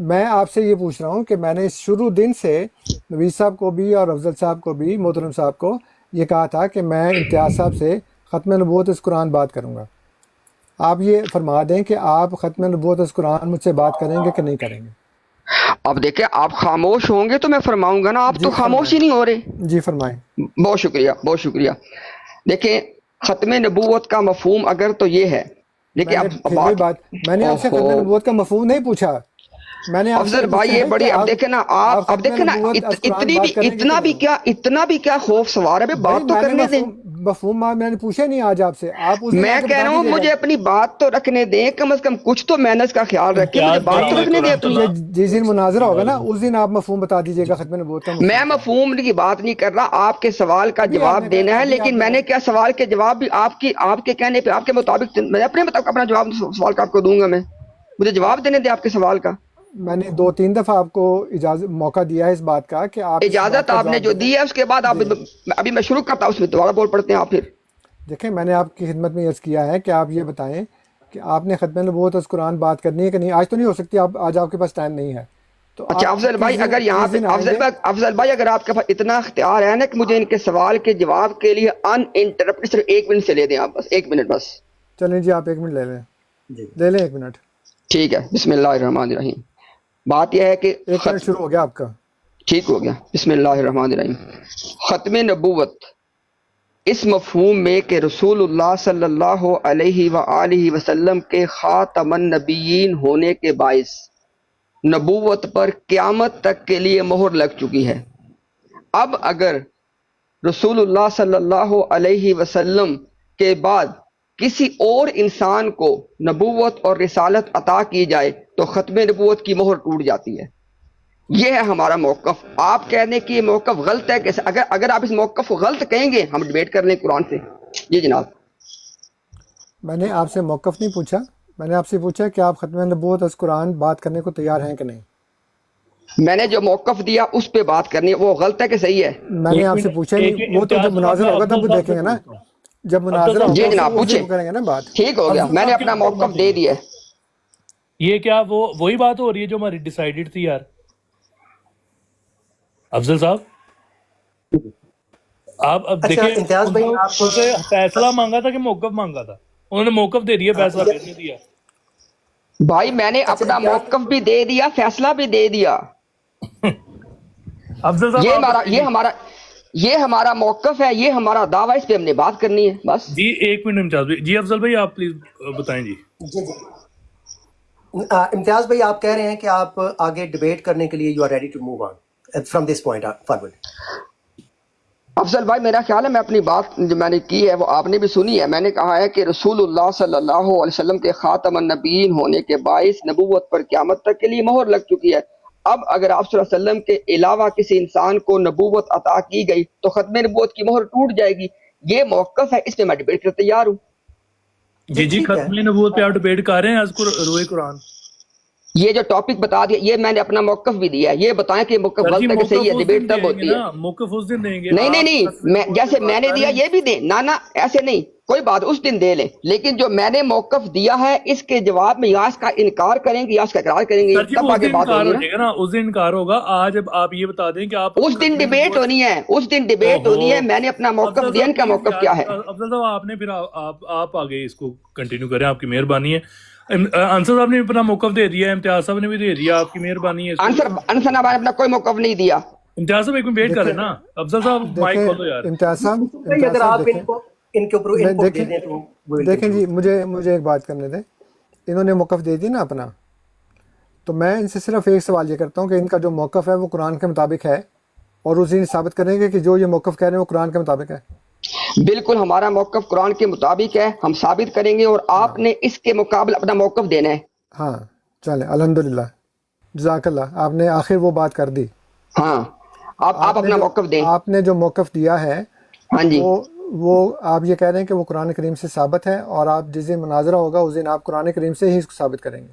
میں آپ سے یہ پوچھ رہا ہوں کہ میں نے شروع دن سے نوید صاحب کو بھی اور افضل صاحب کو بھی، محترم صاحب کو یہ کہا تھا کہ میں امتیاز صاحب سے ختم نبوت از قرآن بات کروں گا. آپ یہ فرما دیں کہ آپ ختم نبوت از قرآن مجھ سے بات کریں گے کہ نہیں کریں گے؟ اب دیکھیں آپ خاموش ہوں گے تو میں فرماؤں گا نا، آپ تو خاموش ہی نہیں ہو رہے. جی فرمائیں. بہت شکریہ، بہت شکریہ. دیکھیں ختم نبوت کا مفہوم اگر تو یہ ہے، دیکھیں میں نے آپ سے ختم نبوت کا مفہوم نہیں پوچھا. میں نے افضل بھائی یہ بڑی، اب دیکھیں نا آپ، اب دیکھیں نا اتنا بھی کیا خوف سوار ہے، بات تو کرنے دیں. مفہوم میں نے پوچھا نہیں آج آپ سے. آپ میں کہہ رہا ہوں مجھے اپنی بات تو رکھنے دیں، کم از کم کچھ تو مینرز کا خیال رکھیں، مجھے بات تو رکھنے دیں اپنی. جس دن مناظرہ ہوگا نا اس دن آپ مفہوم بتا دیجئے گا ختم نبوت کا. میں مفہوم کی بات نہیں کر رہا، آپ کے سوال کا جواب دینا ہے. لیکن میں نے کیا سوال کے جواب بھی آپ کے کہنے پہ، آپ کے مطابق، میں اپنے مطابق اپنا جواب سوال کا آپ کو دوں گا. میں مجھے جواب دینے دیں آپ کے سوال کا. میں نے 2-3 دفعہ آپ کو موقع دیا ہے اس بات کا کہ آپ اجازت آپ نے جو دی ہے اس کے بعد آپ ابھی میں شروع کرتا ہوں، اس میں دوبارہ بول پڑتے ہیں آپ. پھر دیکھیں میں نے آپ کی خدمت میں عرض کیا ہے کہ آپ یہ بتائیں کہ آپ نے ختم نبوت از قرآن بات کرنی ہے کہ نہیں. آج تو نہیں ہو سکتی، آج آپ کے پاس ٹائم نہیں ہے. تو اچھا افضل بھائی، اگر یہاں پہ افضل بھائی اگر آپ کے پاس اتنا اختیار ہے نا کہ مجھے ان کے سوال کے جواب کے لیے ان انٹرپٹ صرف 1 منٹ سے لے دیں آپ، بس 1 منٹ بس. چلیں جی آپ 1 منٹ لے لیں. لے لیں 1 منٹ. ٹھیک ہے. بسم اللہ الرحمن الرحیم. بات یہ ہے کہ 1 منٹ شروع ہو گیا آپ کا. ٹھیک ہو گیا. بسم اللہ الرحمن الرحیم. ختم نبوت اس مفہوم میں کہ رسول اللہ صلی اللہ علیہ وآلہ وسلم کے خاتم النبیین ہونے کے باعث نبوت پر قیامت تک کے لیے مہر لگ چکی ہے. اب اگر رسول اللہ صلی اللہ علیہ وسلم کے بعد کسی اور انسان کو نبوت اور رسالت عطا کی جائے تو ختم نبوت کی مہر ٹوٹ جاتی ہے. یہ ہے ہمارا موقف. آپ کہنے کہ یہ موقف غلط ہے کیسے؟ اگر آپ اس موقف کو غلط کہیں گے ہم ڈیبیٹ کر لیں قرآن سے. جی جناب. میں نے آپ سے موقف نہیں پوچھا، میں نے آپ سے پوچھا کہ آپ ختم نبوت از قرآن بات کرنے کو تیار ہیں کہ نہیں. میں نے جو موقف دیا اس پہ بات کرنی ہے، وہ غلط ہے کہ صحیح ہے؟ میں نے آپ سے پوچھا نہیں، وہ تو جب مناظرہ ہوگا تب دیکھیں گے نا. جب مناظرہ ہوگا جی جناب پوچھیں. کریں گے نا بات. ٹھیک ہو گیا، میں نے اپنا موقف دے دیا. یہ کیا وہی بات ہو رہی ہے جو ہماری ڈیسائیڈڈ تھی یار افضل صاحب؟ آپ اب دیکھیں امتیاز بھائی آپ فیصلہ مانگا تھا کہ موقف مانگا تھا، انہوں نے موقف دے دیا، فیصلہ پھر نہیں دیا. بھائی میں نے اپنا موقف بھی دے دیا، فیصلہ بھی دے دیا. افضل صاحب یہ ہمارا موقف ہے، یہ ہمارا دعویٰ، اس پہ ہم نے بات کرنی ہے بس. جی 1 منٹ امتیاز بھائی. جی افضل بھائی آپ پلیز بتائیں. جی جی امتیاز بھائی آپ کہہ رہے ہیں کہ آپ آگے ڈیبیٹ کرنے کے لیے you are ready to move on from this point forward. Afzal بھائی میرا خیال ہے میں اپنی بات جو میں نے کی ہے وہ آپ نے بھی سنی ہے. میں نے کہا ہے کہ رسول اللہ صلی اللہ علیہ وسلم کے خاتم النبیین ہونے کے باعث نبوت پر قیامت تک کے لیے مہر لگ چکی ہے. اب اگر آپ صلی اللہ علیہ وسلم کے علاوہ کسی انسان کو نبوت عطا کی گئی تو ختم نبوت کی مہر ٹوٹ جائے گی. یہ موقف ہے، اس پہ میں ڈیبیٹ کرنے تیار ہوں. جی ختم نبوت پہ آپ ڈیبیٹ کر رہے ہیں از روئے قرآن. یہ جو ٹاپک بتا دیا، یہ میں نے اپنا موقف بھی دیا ہے. یہ بتائیں کہ موقف غلط ہے کہ صحیح ہے، ڈیبیٹ تب ہوتی ہے. موقف اس دن دیں گے. نہیں جیسے میں نے دیا یہ بھی دیں. نہ ایسے نہیں، کوئی بات اس دن دے لیں. لیکن جو میں نے موقف دیا ہے اس کے جواب میں یا اس کا انکار کریں گے یا اس کا اقرار کریں گے، تب آگے بات ہوگی نا. اس دن انکار ہوگا. آج آپ یہ بتا دیں کہ آپ اس دن ڈیبیٹ ہونی ہے، اس دن ڈیبیٹ ہونی ہے. میں نے اپنا موقف دیا، ان کا موقف کیا ہے؟ افضل صاحب آپ نے پھر آپ آگے اس کو کنٹینیو کریں، آپ کی مہربانی ہے. انصر صاحب نے اپنا موقف دے دیا، امتیاز صاحب نے بھی دے دیا، آپ کی مہربانی ہے. انصر صاحب نے اپنا کوئی موقف نہیں دیا. امتیاز صاحب ایک منٹ ویٹ کریں نا. افضل صاحب مائک کھولو یار. امتیاز صاحب اگر آپ ان کے اوپر انپٹ دے دیں تو دیکھیں جی، مجھے ایک بات کرنے دیں. انہوں نے موقف دے دی نا اپنا، تو میں ان سے صرف ایک سوال یہ کرتا ہوں کہ ان کا جو موقف ہے وہ قرآن کے مطابق ہے، اور اس دن ثابت کریں گے کہ جو یہ موقف کہہ رہے ہیں وہ قرآن کے مطابق ہے. بالکل ہمارا موقف قرآن کے مطابق ہے، ہم ثابت کریں گے، اور آپ نے اس کے مقابل اپنا موقف دینا ہے. ہاں چلیں، الحمدللہ، جزاک اللہ، آپ نے آخر وہ بات کر دی. ہاں آپ اپنا موقف دیں. آپ نے جو موقف دیا ہے ہاں جی، وہ آپ یہ کہہ رہے ہیں کہ وہ قرآن کریم سے ثابت ہے، اور آپ جس دن مناظرہ ہوگا اس دن آپ قرآن کریم سے ہی اس کو ثابت کریں گے.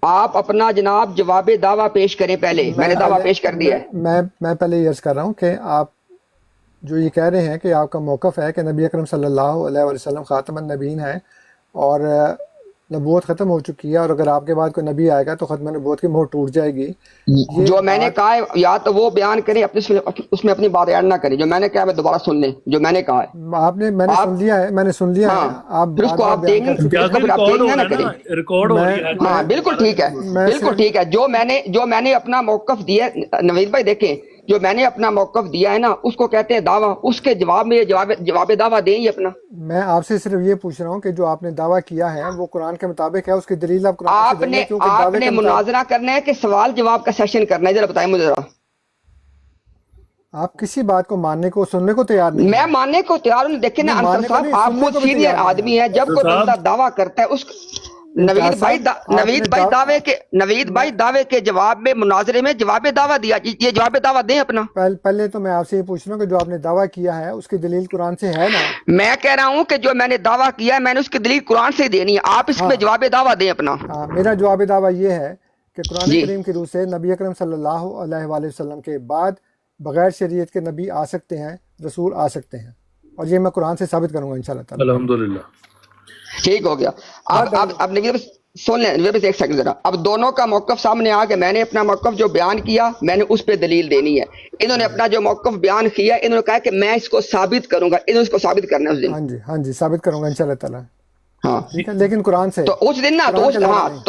آپ اپنا جناب جواب دعویٰ پیش کریں. پہلے میں نے دعویٰ پیش کر دیا ہے. میں پہلے یہ عرض کر رہا ہوں کہ آپ جو یہ کہہ رہے ہیں کہ آپ کا موقف ہے کہ نبی اکرم صلی اللہ علیہ وسلم خاتم النبیین ہے، اور نبوت ختم ہو چکی ہے اور اگر آپ کے بعد کوئی نبی آئے گا تو ختم نبوت کی مہر ٹوٹ جائے گی. یہ جو میں نے بات کہا ہے یا تو وہ بیان کریں اپنے اس میں اپنی بات ایڈ نہ کریں. جو میں نے کہا ہے دوبارہ سن لیں جو میں نے کہا ہے. آپ نے میں نے آپ سن لیا ہے, میں نے سن لیا ہے. ہاں آپ پھر اس بار کو بار آپ بیان دیکھیں کر چکے اس کو پھر آپ ریکارڈ چینج ہو نہ رہا ہے کریں. نا, ریکارڈ ہو رہی ہے. ہاں بالکل ٹھیک ہے, میں بالکل صرف ٹھیک ہے. جو میں نے اپنا موقف دیا ہے نوید بھائی دیکھیں, جو میں نے اپنا موقف دیا ہے نا اس کو کہتے ہیں دعویٰ. اس کے جواب میں جواب دعویٰ دیں یہ اپنا. میں آپ سے صرف یہ پوچھ رہا ہوں کہ جو آپ نے دعویٰ کیا ہے وہ قرآن کے مطابق ہے, اس کی دلیل آپ قرآن سے دیں گے کیونکہ آپ دعوے نے کے مطابق مناظرہ کرنا ہے کہ سوال جواب کا سیشن کرنا ہے؟ ذرا بتائیں مجھے ذرا. آپ کسی بات کو ماننے کو سننے کو تیار نہیں میں ہیں. ماننے کو تیار ہوں. دیکھیں نا نہیں انصر ماننے کو صاحب نہیں, آپ سننے خود کو بھی سینئر تیار نہیں آدمی ہیں. ہیں. جب کوئی صاحب بندہ دعویٰ کرتا ہے اس امتیاز صاحب آپ نے نوید بھائی دعوے کے جواب میں مناظرے میں جواب دعویٰ دیا. یہ جواب دعویٰ دیں اپنا. پہلے تو میں آپ سے یہ پوچھ رہا ہوں کہ جو آپ نے دعویٰ کیا ہے اس کی دلیل قرآن سے ہے نا. میں کہہ رہا ہوں کہ جو میں نے دعویٰ کیا ہے میں نے اس کی دلیل قرآن سے دینی ہے. آپ اس ہاں میں جواب دعویٰ دیں اپنا. ہاں, میرا جواب دعویٰ یہ ہے کہ قرآن جی کریم کی روح سے نبی اکرم صلی اللہ علیہ وآلہ وسلم کے بعد بغیر شریعت کے نبی آ سکتے ہیں, رسول آ سکتے ہیں, اور یہ میں قرآن سے ثابت کروں گا انشاءاللہ تعالی. الحمدللہ. ٹھیک ہو گیا. اب نوید بھائی سن لیں. نوید بھائی ایک سیکنڈ ذرا. اب دونوں کا موقف سامنے آ گیا. میں نے اپنا موقف جو بیان کیا میں نے اس پہ دلیل دینی ہے. انہوں نے اپنا جو موقف بیان کیا انہوں نے کہا کہ میں اس کو ثابت کروں گا. انہوں نے اس کو ثابت کرنا ہے اس دن. ہاں جی ہاں جی, ثابت کروں گا انشاءاللہ تعالی. ہاں ٹھیک ہے, لیکن قرآن سے تو اس دن نا قرآن کے علاوہ ہاں نہیں.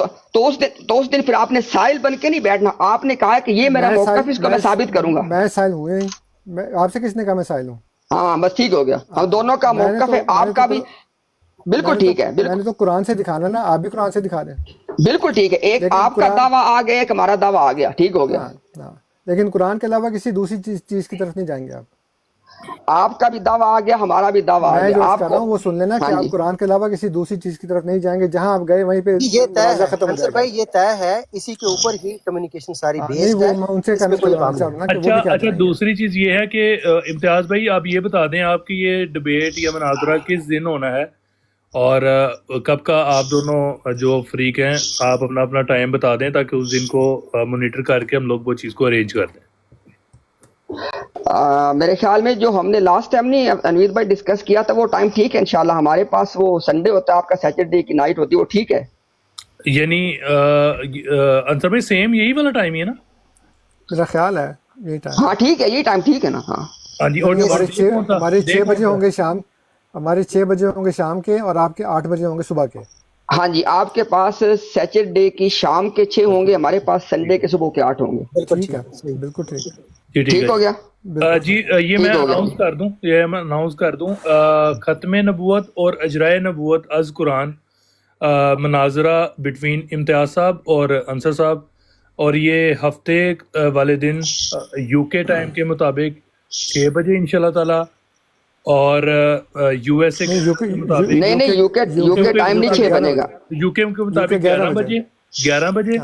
تو اس دن پھر آپ نے سائل بن کے نہیں بیٹھنا. آپ نے کہا کہ یہ میرا موقف اس کو میں ثابت کروں گا. میں سائل ہوں نہیں. آپ سے کس نے کہا میں سائل ہوں؟ ہاں بس ٹھیک ہو گیا. ہم دونوں کا موقف ہے, آپ کا بھی بالکل ٹھیک ہے. میں نے تو قرآن سے دکھانا نا, آپ بھی قرآن سے دکھا دیں. بالکل ٹھیک ہے. ایک لیکن آپ کا دعویٰ آ گیا, ایک ہمارا دعویٰ آ گیا. ٹھیک ہو گیا. ہاں, لیکن قرآن کے علاوہ کسی دوسری چیز کی طرف نہیں جائیں گے آپ. آپ کا بھی دعویٰ آ گیا, ہمارا بھی دعویٰ آ میں گیا. جو آپ کر رہا ہوں وہ سن لینا کہ آپ قرآن کے علاوہ کسی دوسری چیز کی طرف نہیں جائیں گے. جہاں آپ گئے وہیں پہ یہ طے مناظرہ ہے ختم ہو انصر جائے گا. بھائی, یہ طے ہے. اسی کے اوپر ہی کمیونیکیشن ساری نہیں, بیسڈ وہ ہے. میں ان سے اس میں کہنا کوئی چاہ بات رہا نہیں. ہوں نا کہ وہ بھی کیا اچھا کریں گے. دوسری چیز یہ ہے کہ امتیاز بھائی آپ یہ بتا دیں آپ کی یہ ڈبیٹ یا مناظرہ کس دن ہونا ہے اور کب کا آپ دونوں جو فریق ہیں آپ اپنا اپنا ٹائم بتا دیں تاکہ اس دن کو مانیٹر کر کے ہم لوگ وہ چیز کو ارینج کر دیں. میرے خیال میں جو ہم نے لاسٹ ٹائم نہیں انوید بھائی ڈسکس کیا تھا وہ ٹائم ٹھیک ہے انشاءاللہ. ہمارے پاس وہ سنڈے ہوتا ہے, آپ کا سیٹرڈے کی نائٹ ہوتی ہے, وہ ٹھیک ہے. یعنی انصر بھائی سیم یہی والا ٹائم ہی ہے نا؟ میرا خیال ہے یہی ٹائم. ہاں ٹھیک ہے, یہ ٹائم ٹھیک ہے نا. ہاں ہاں جی. اور ہمارے 6 بجے ہوں گے شام, ہمارے 6 بجے ہوں گے شام کے, اور آپ کے 8 بجے ہوں گے صبح کے. ہاں جی, آپ کے پاس سیٹرڈے کی شام کے 6 ہوں گے, ہمارے پاس سنڈے کے صبح کے 8 ہوں گے. ٹھیک ہے, بالکل ٹھیک ہے. ٹھیک ہو گیا. جی یہ میں اناؤنس کر دوں ختم نبوت اور اجرائے نبوت از قرآن مناظرہ بٹوین امتیاز صاحب اور انصر صاحب, اور یہ ہفتے والے دن یو کے ٹائم کے مطابق 6 بجے انشاءاللہ تعالی, اور یو ایس اے کے مطابق نہیں یو کے ٹائم نہیں 6 بنے گا. یو کے مطابق 11 بجے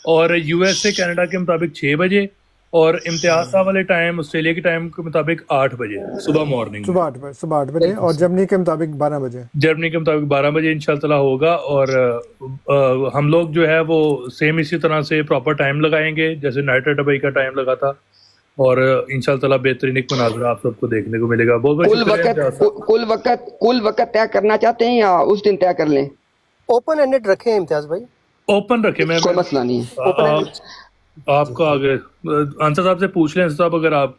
اور یو ایس اے کینیڈا کے مطابق 6 بجے, اور امتیاز صاحب والے ٹائم آسٹریلیا کے ٹائم کے مطابق 8 بجے صبح مارننگ, صبح 8 بجے, اور جرمنی کے مطابق 12 بجے. جرمنی کے مطابق 12 بجے انشاءاللہ تعالیٰ ہوگا. اور ہم لوگ جو ہے وہ سیم اسی طرح سے پراپر ٹائم لگائیں گے جیسے نائٹ ڈبئی کا ٹائم لگا تھا, اور انشاءاللہ تعالیٰ بہترین ایک مناظرہ آپ سب کو دیکھنے کو ملے گا. کل وقت طے کرنا چاہتے ہیں یا اس دن طے کر لیں؟ اوپن اینڈڈ رکھیں امتیاز بھائی, اوپن رکھے. میں کوئی مسئلہ نہیں ہے. آپ کا آگے انصر صاحب سے پوچھ لیں صاحب, اگر آپ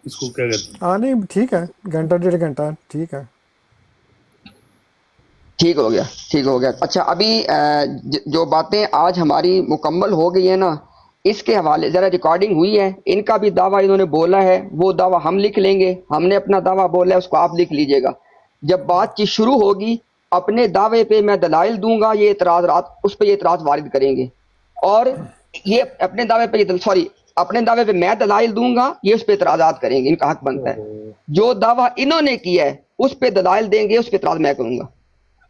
اس کو کیا کہتے ہیں. ہاں نہیں ٹھیک ہے, گھنٹہ 1.5 گھنٹہ ٹھیک ہے. ٹھیک ہو گیا. اچھا ابھی جو باتیں آج ہماری مکمل ہو گئی ہیں نا, اس کے حوالے ذرا ریکارڈنگ ہوئی ہے, ان کا بھی دعویٰ انہوں نے بولا ہے, وہ دعویٰ ہم لکھ لیں گے. ہم نے اپنا دعویٰ بولا ہے, اس کو آپ لکھ لیجئے گا. جب بات چیت شروع ہوگی اپنے دعوے پہ میں دلائل دوں گا, یہ اعتراضات اس پہ یہ اعتراض وارد کریں گے, اور یہ اپنے دعوے پہ میں دلائل دوں گا, یہ اس پہ اعتراضات کریں گے. ان کا حق بنتا ہے. جو دعویٰ انہوں نے کیا ہے اس پہ دلائل دیں گے, اس پہ اعتراض میں کروں گا.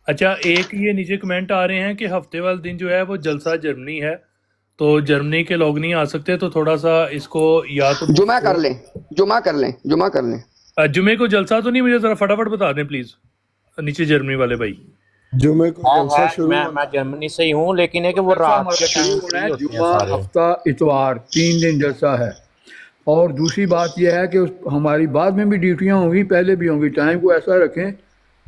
اچھا ایک یہ نیچے کمنٹ آ رہے ہیں کہ ہفتے والے دن جو ہے وہ جلسہ جرمنی ہے, تو جرمنی کے لوگ نہیں آ سکتے, تو تھوڑا سا اس کو یا تو جمعہ کر لیں. جمعے کو جلسہ تو نہیں, مجھے ذرا فٹافٹ بتا دیں پلیز نیچے جرمنی والے بھائی. جمعے کو جلسہ شروع میں جرمنی سے ہی ہوں, لیکن ہے کہ وہ رات کے ٹائم فری ہوتے ہیں جمعہ سارے. ہفتہ اتوار 3 دن جلسہ ہے. اور دوسری بات یہ ہے کہ ہماری بعد میں بھی ڈیوٹیاں ہوں گی, پہلے بھی ہوں گی. ٹائم کو ایسا رکھیں